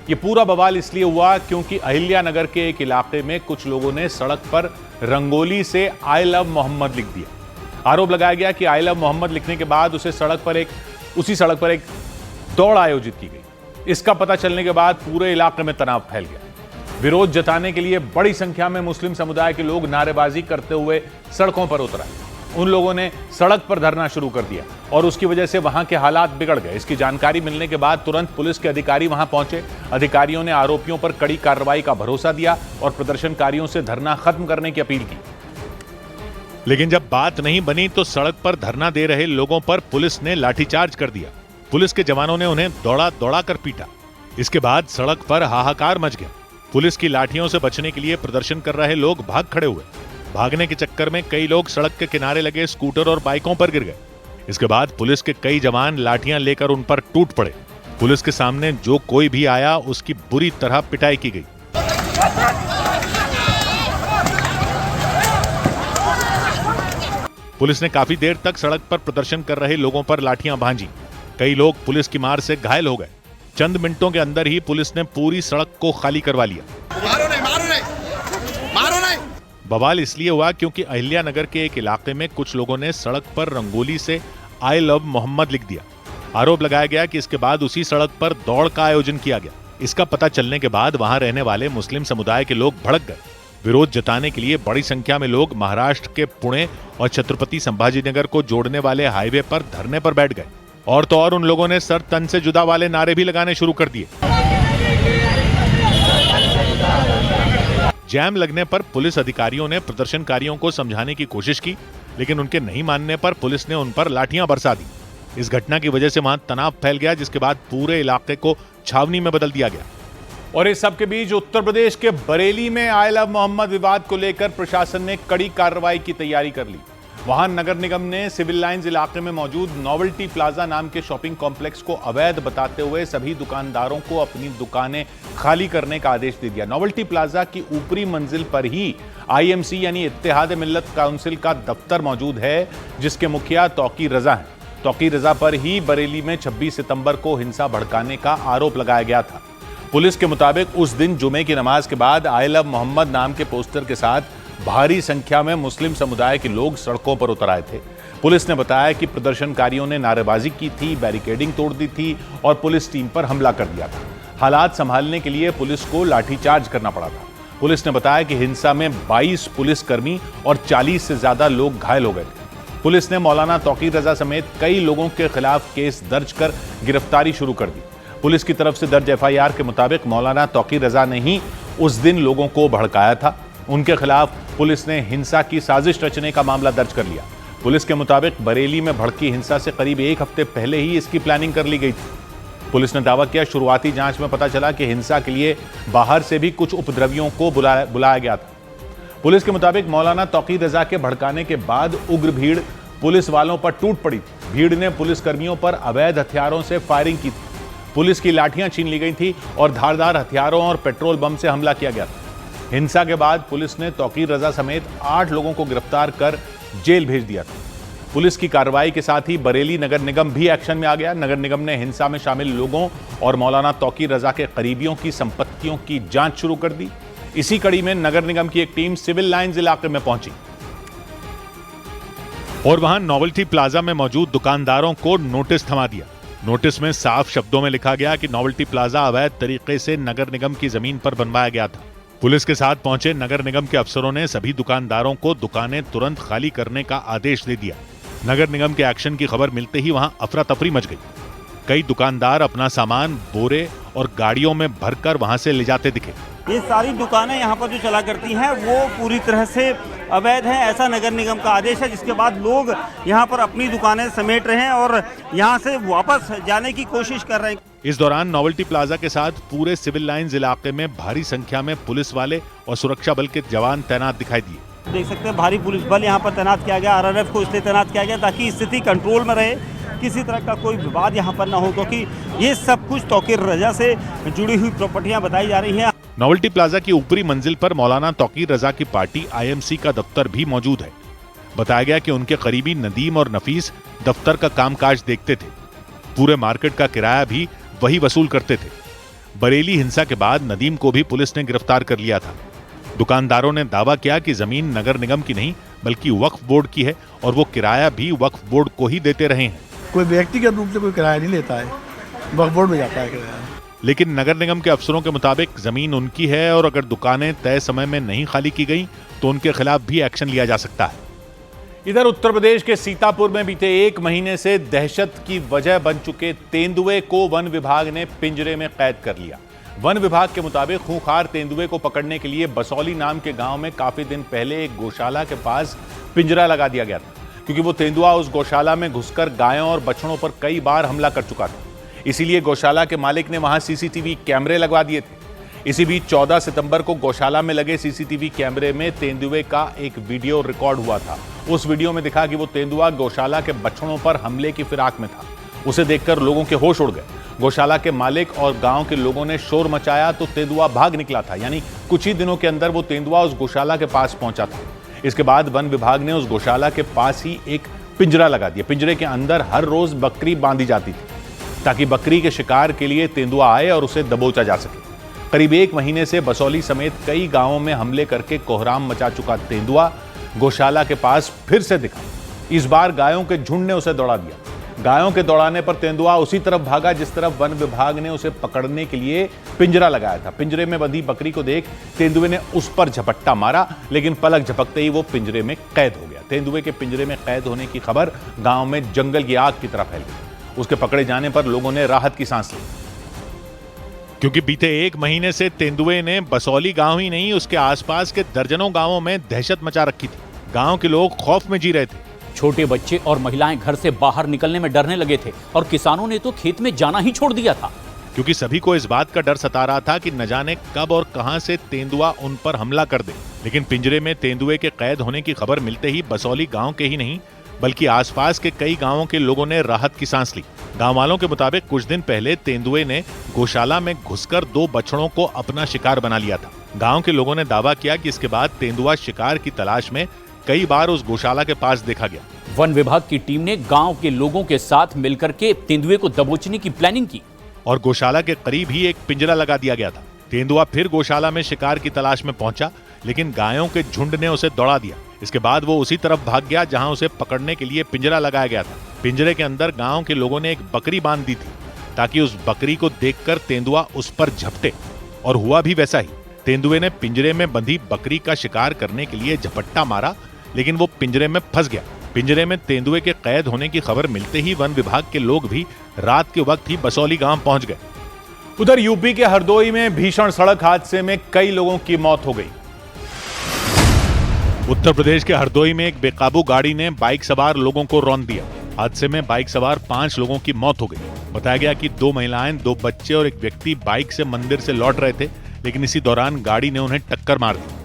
ये पूरा बवाल इसलिए हुआ क्योंकि अहिल्यानगर के एक इलाके में कुछ लोगों ने सड़क पर रंगोली से आई लव मोहम्मद लिख दिया। आरोप लगाया गया कि आई लव मोहम्मद लिखने के बाद उसी सड़क पर एक दौड़ आयोजित की गई। इसका पता चलने के बाद पूरे इलाके में तनाव फैल गया। विरोध जताने के लिए बड़ी संख्या में मुस्लिम समुदाय के लोग नारेबाजी करते हुए सड़कों पर उतर आए। उन लोगों ने सड़क पर धरना शुरू कर दिया और उसकी वजह से वहां के हालात बिगड़ गए। इसकी जानकारी मिलने के बाद तुरंत पुलिस के अधिकारी वहां पहुंचे। अधिकारियों ने आरोपियों पर कड़ी कार्रवाई का भरोसा दिया और प्रदर्शनकारियों से धरना खत्म करने की अपील की। लेकिन जब बात नहीं बनी तो सड़क पर धरना दे रहे लोगों पर पुलिस ने लाठीचार्ज कर दिया। पुलिस के जवानों ने उन्हें दौड़ा कर पीटा। इसके बाद सड़क पर हाहाकार मच गया। पुलिस की लाठियों से बचने के लिए प्रदर्शन कर रहे लोग भाग खड़े हुए। भागने के चक्कर में कई लोग सड़क के किनारे लगे स्कूटर और बाइकों पर गिर गए। इसके बाद पुलिस के कई जवान लाठियां लेकर उन पर टूट पड़े। पुलिस के सामने जो कोई भी आया उसकी बुरी तरह पिटाई की गई। पुलिस ने काफी देर तक सड़क पर प्रदर्शन कर रहे लोगों पर लाठियां भांजी। कई लोग पुलिस की मार से घायल हो गए। चंद मिनटों के अंदर ही पुलिस ने पूरी सड़क को खाली करवा लिया। बवाल इसलिए हुआ क्योंकि अहिल्यानगर के एक इलाके में कुछ लोगों ने सड़क पर रंगोली से आई लव मोहम्मद लिख दिया। आरोप लगाया गया कि इसके बाद उसी सड़क पर दौड़ का आयोजन किया गया। इसका पता चलने के बाद वहां रहने वाले मुस्लिम समुदाय के लोग भड़क गए। विरोध जताने के लिए बड़ी संख्या में लोग महाराष्ट्र के पुणे और छत्रपति संभाजीनगर को जोड़ने वाले हाईवे पर धरने पर बैठ गए। और तो और उन लोगों ने सर तन से जुदा वाले नारे भी लगाने शुरू कर दिए। जैम लगने पर पुलिस अधिकारियों ने प्रदर्शनकारियों को समझाने की कोशिश की, लेकिन उनके नहीं मानने पर पुलिस ने उन पर लाठियां बरसा दी। इस घटना की वजह से वहां तनाव फैल गया, जिसके बाद पूरे इलाके को छावनी में बदल दिया गया। और इस सब के बीच उत्तर प्रदेश के बरेली में आई लव मोहम्मद विवाद को लेकर प्रशासन ने कड़ी कार्रवाई की तैयारी कर ली। वहां नगर निगम ने सिविल लाइंस इलाके में मौजूद नोवेल्टी प्लाजा नाम के शॉपिंग कॉम्प्लेक्स को अवैध बताते हुए सभी दुकानदारों को अपनी दुकानें खाली करने का आदेश दे दिया। नोवेल्टी प्लाजा की ऊपरी मंजिल पर ही आईएमसी यानी इत्तेहाद मिल्लत काउंसिल का दफ्तर मौजूद है, जिसके मुखिया तौकीर रजा हैं। तौकीर रजा पर ही बरेली में 26 सितंबर को हिंसा भड़काने का आरोप लगाया गया था। पुलिस के मुताबिक उस दिन जुमे की नमाज के बाद आई लव मोहम्मद नाम के पोस्टर के साथ भारी संख्या में मुस्लिम समुदाय के लोग सड़कों पर उतर आए थे। पुलिस ने बताया कि प्रदर्शनकारियों ने नारेबाजी की थी, बैरिकेडिंग तोड़ दी थी और पुलिस टीम पर हमला कर दिया था। हालात संभालने के लिए पुलिस को लाठीचार्ज करना पड़ा था। पुलिस ने बताया कि हिंसा में 22 पुलिसकर्मी और 40 से ज्यादा लोग घायल हो गए थे। पुलिस ने मौलाना तौकीर रजा समेत कई लोगों के खिलाफ केस दर्ज कर गिरफ्तारी शुरू कर दी। पुलिस की तरफ से दर्ज एफआईआर के मुताबिक मौलाना तौकीर रजा ने ही उस दिन लोगों को भड़काया था। उनके खिलाफ पुलिस ने हिंसा की साजिश रचने का मामला दर्ज कर लिया। पुलिस के मुताबिक बरेली में भड़की हिंसा से करीब एक हफ्ते पहले ही इसकी प्लानिंग कर ली गई थी। पुलिस ने दावा किया, शुरुआती जांच में पता चला कि हिंसा के लिए बाहर से भी कुछ उपद्रवियों को बुलाया गया था। पुलिस के मुताबिक मौलाना तौकीर रजा के भड़काने के बाद उग्र भीड़ पुलिस वालों पर टूट पड़ी थी। भीड़ ने पुलिसकर्मियों पर अवैध हथियारों से फायरिंग की थी। पुलिस की लाठियां छीन ली गई थी और धारदार हथियारों और पेट्रोल बम से हमला किया गया था। हिंसा के बाद पुलिस ने तौकीर रजा समेत 8 लोगों को गिरफ्तार कर जेल भेज दिया था। पुलिस की कार्रवाई के साथ ही बरेली नगर निगम भी एक्शन में आ गया। नगर निगम ने हिंसा में शामिल लोगों और मौलाना तौकीर रजा के करीबियों की संपत्तियों की जांच शुरू कर दी। इसी कड़ी में नगर निगम की एक टीम सिविल लाइंस इलाके में पहुंची और वहां नोवेल्टी प्लाजा में मौजूद दुकानदारों को नोटिस थमा दिया। नोटिस में साफ शब्दों में लिखा गया कि नोवेल्टी प्लाजा अवैध तरीके से नगर निगम की जमीन पर बनवाया गया था। पुलिस के साथ पहुंचे नगर निगम के अफसरों ने सभी दुकानदारों को दुकानें तुरंत खाली करने का आदेश दे दिया। नगर निगम के एक्शन की खबर मिलते ही वहां अफरा तफरी मच गई। कई दुकानदार अपना सामान बोरे और गाड़ियों में भरकर वहां से ले जाते दिखे। ये सारी दुकानें यहाँ पर जो चला करती हैं वो पूरी तरह से अवैध हैं, ऐसा नगर निगम का आदेश है, जिसके बाद लोग यहाँ पर अपनी दुकानें समेट रहे हैं और यहाँ से वापस जाने की कोशिश कर रहे हैं। इस दौरान नोवेल्टी प्लाजा के साथ पूरे सिविल लाइंस इलाके में भारी संख्या में पुलिस वाले और सुरक्षा बल के जवान तैनात दिखाई दिए। देख सकते हैं भारी पुलिस बल यहाँ पर तैनात किया गया। आरआरएफ को इसलिए तैनात किया गया ताकि स्थिति कंट्रोल में रहे, किसी तरह का कोई विवाद यहाँ पर ना हो, क्योंकि ये सब कुछ तौकीर रजा से जुड़ी हुई प्रॉपर्टियां बताई जा रही हैं। नोवेल्टी प्लाजा की ऊपरी मंजिल पर मौलाना तौकीर रजा की पार्टी आईएमसी का दफ्तर भी मौजूद है। बताया गया कि उनके करीबी नदीम और नफीस दफ्तर का कामकाज देखते थे। पूरे मार्केट का किराया भी वही वसूल करते थे। बरेली हिंसा के बाद नदीम को भी पुलिस ने गिरफ्तार कर लिया था। दुकानदारों ने दावा किया कि जमीन नगर निगम की नहीं बल्कि वक्फ बोर्ड की है और वो किराया भी वक्फ बोर्ड को ही देते रहे हैं। कोई व्यक्तिगत रूप से कोई किराया नहीं लेता है, वक्फ बोर्ड में जाता है किराया। लेकिन नगर निगम के अफसरों के मुताबिक जमीन उनकी है और अगर दुकानें तय समय में नहीं खाली की गई तो उनके खिलाफ भी एक्शन लिया जा सकता है। इधर उत्तर प्रदेश के सीतापुर में बीते 1 महीने से दहशत की वजह बन चुके तेंदुए को वन विभाग ने पिंजरे में कैद कर लिया। वन विभाग के मुताबिक खूंखार तेंदुए को पकड़ने के लिए बसौली नाम के गांव में काफी दिन पहले एक गौशाला के पास पिंजरा लगा दिया गया था, क्योंकि वो तेंदुआ उस गौशाला में घुसकर गायों और बछड़ों पर कई बार हमला कर चुका था। इसीलिए गौशाला के मालिक ने वहां सीसीटीवी कैमरे लगवा दिए थे। इसी बीच 14 सितंबर को गौशाला में लगे सीसीटीवी कैमरे में तेंदुए का एक वीडियो रिकॉर्ड हुआ था। उस वीडियो में दिखा कि वो तेंदुआ गौशाला के बछड़ों पर हमले की फिराक में था। उसे देखकर लोगों के होश उड़ गए। गौशाला के मालिक और गांव के लोगों ने शोर मचाया तो तेंदुआ भाग निकला था, यानी कुछ ही दिनों के अंदर वो तेंदुआ उस गौशाला के पास पहुंचा था। इसके बाद वन विभाग ने उस गौशाला के पास ही एक पिंजरा लगा दिया। पिंजरे के अंदर हर रोज बकरी बांधी जाती थी ताकि बकरी के शिकार के लिए तेंदुआ आए और उसे दबोचा जा सके। करीब 1 महीने से बसौली समेत कई गांवों में हमले करके कोहराम मचा चुका तेंदुआ गौशाला के पास फिर से दिखा। इस बार गायों के झुंड ने उसे दौड़ा दिया। गायों के दौड़ाने पर तेंदुआ उसी तरफ भागा जिस तरफ वन विभाग ने उसे पकड़ने के लिए पिंजरा लगाया था। पिंजरे में बंधी बकरी को देख तेंदुए ने उस पर झपट्टा मारा, लेकिन पलक झपकते ही वो पिंजरे में कैद हो गया। तेंदुए के पिंजरे में कैद होने की खबर गांव में जंगल की आग की तरह फैल गई। उसके पकड़े जाने पर लोगों ने राहत की सांस ली, क्योंकि बीते 1 महीने से तेंदुए ने बसौली गांव ही नहीं उसके आसपास के दर्जनों गांवों में दहशत मचा रखी थी। गांव के लोग खौफ में जी रहे थे। छोटे बच्चे और महिलाएं घर से बाहर निकलने में डरने लगे थे और किसानों ने तो खेत में जाना ही छोड़ दिया था, क्योंकि सभी को इस बात का डर सता रहा था कि न जाने कब और कहां से तेंदुआ उन पर हमला कर दे। लेकिन पिंजरे में तेंदुए के कैद होने की खबर मिलते ही बसौली गांव के ही नहीं बल्कि आसपास के कई गांवों के लोगों ने राहत की सांस ली। गांव वालों के मुताबिक कुछ दिन पहले तेंदुए ने गौशाला में घुसकर 2 बछड़ों को अपना शिकार बना लिया था। गांव के लोगों ने दावा किया कि इसके बाद तेंदुआ शिकार की तलाश में कई बार उस गौशाला के पास देखा गया। वन विभाग की टीम ने गांव के लोगों के साथ मिलकर के तेंदुए को दबोचने की प्लानिंग की और गौशाला के करीब ही एक पिंजरा लगा दिया गया था। तेंदुआ फिर गौशाला में शिकार की तलाश में पहुंचा, लेकिन गायों के झुंड ने उसे दौड़ा दिया। इसके बाद वो उसी तरफ भाग गया जहां उसे पकड़ने के लिए पिंजरा लगाया गया था। पिंजरे के अंदर गांव के लोगों ने एक बकरी बांध दी थी ताकि उस बकरी को देखकर तेंदुआ उस पर झपटे, और हुआ भी वैसा ही। तेंदुए ने पिंजरे में बंधी बकरी का शिकार करने के लिए झपट्टा मारा, लेकिन वो पिंजरे में फंस गया। पिंजरे में तेंदुए के कैद होने की खबर मिलते ही वन विभाग के लोग भी रात के वक्त ही बसौली गांव पहुंच गए। उधर यूपी के हरदोई में भीषण सड़क हादसे में कई लोगों की मौत हो गई। उत्तर प्रदेश के हरदोई में एक बेकाबू गाड़ी ने बाइक सवार लोगों को रौंद दिया। हादसे में बाइक सवार 5 लोगों की मौत हो गई। बताया गया कि 2 महिलाएं, 2 बच्चे और एक व्यक्ति बाइक से मंदिर से लौट रहे थे, लेकिन इसी दौरान गाड़ी ने उन्हें टक्कर मार दी।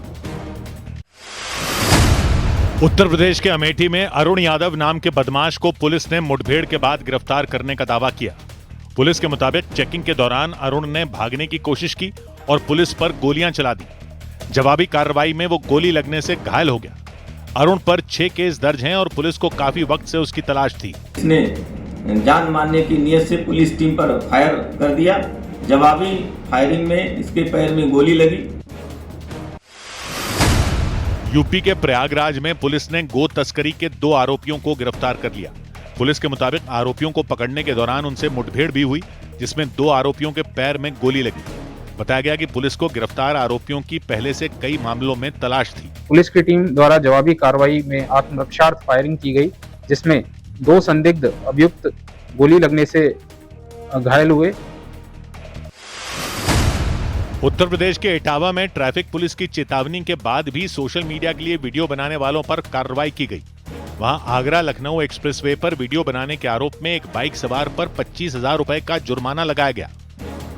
उत्तर प्रदेश के अमेठी में अरुण यादव नाम के बदमाश को पुलिस ने मुठभेड़ के बाद गिरफ्तार करने का दावा किया। पुलिस के मुताबिक चेकिंग के दौरान अरुण ने भागने की कोशिश की और पुलिस पर गोलियां चला दी। जवाबी कार्रवाई में वो गोली लगने से घायल हो गया। अरुण पर 6 केस दर्ज हैं और पुलिस को काफी वक्त से उसकी तलाश थी। इसने जान मारने की नीयत से पुलिस टीम पर फायर कर दिया। जवाबी फायरिंग में इसके पैर में गोली लगी। यूपी के प्रयागराज में पुलिस ने गो तस्करी के 2 आरोपियों को गिरफ्तार कर लिया। पुलिस के मुताबिक आरोपियों को पकड़ने के दौरान उनसे मुठभेड़ भी हुई, जिसमें 2 आरोपियों के पैर में गोली लगी। बताया गया कि पुलिस को गिरफ्तार आरोपियों की पहले से कई मामलों में तलाश थी। पुलिस की टीम द्वारा जवाबी कार्रवाई में आत्मरक्षार्थ फायरिंग की गई, जिसमें 2 संदिग्ध अभियुक्त गोली लगने से घायल हुए। उत्तर प्रदेश के इटावा में ट्रैफिक पुलिस की चेतावनी के बाद भी सोशल मीडिया के लिए वीडियो बनाने वालों पर कार्रवाई की गई। वहां आगरा लखनऊ एक्सप्रेसवे पर वीडियो बनाने के आरोप में एक बाइक सवार पर 25,000 रुपए का जुर्माना लगाया गया।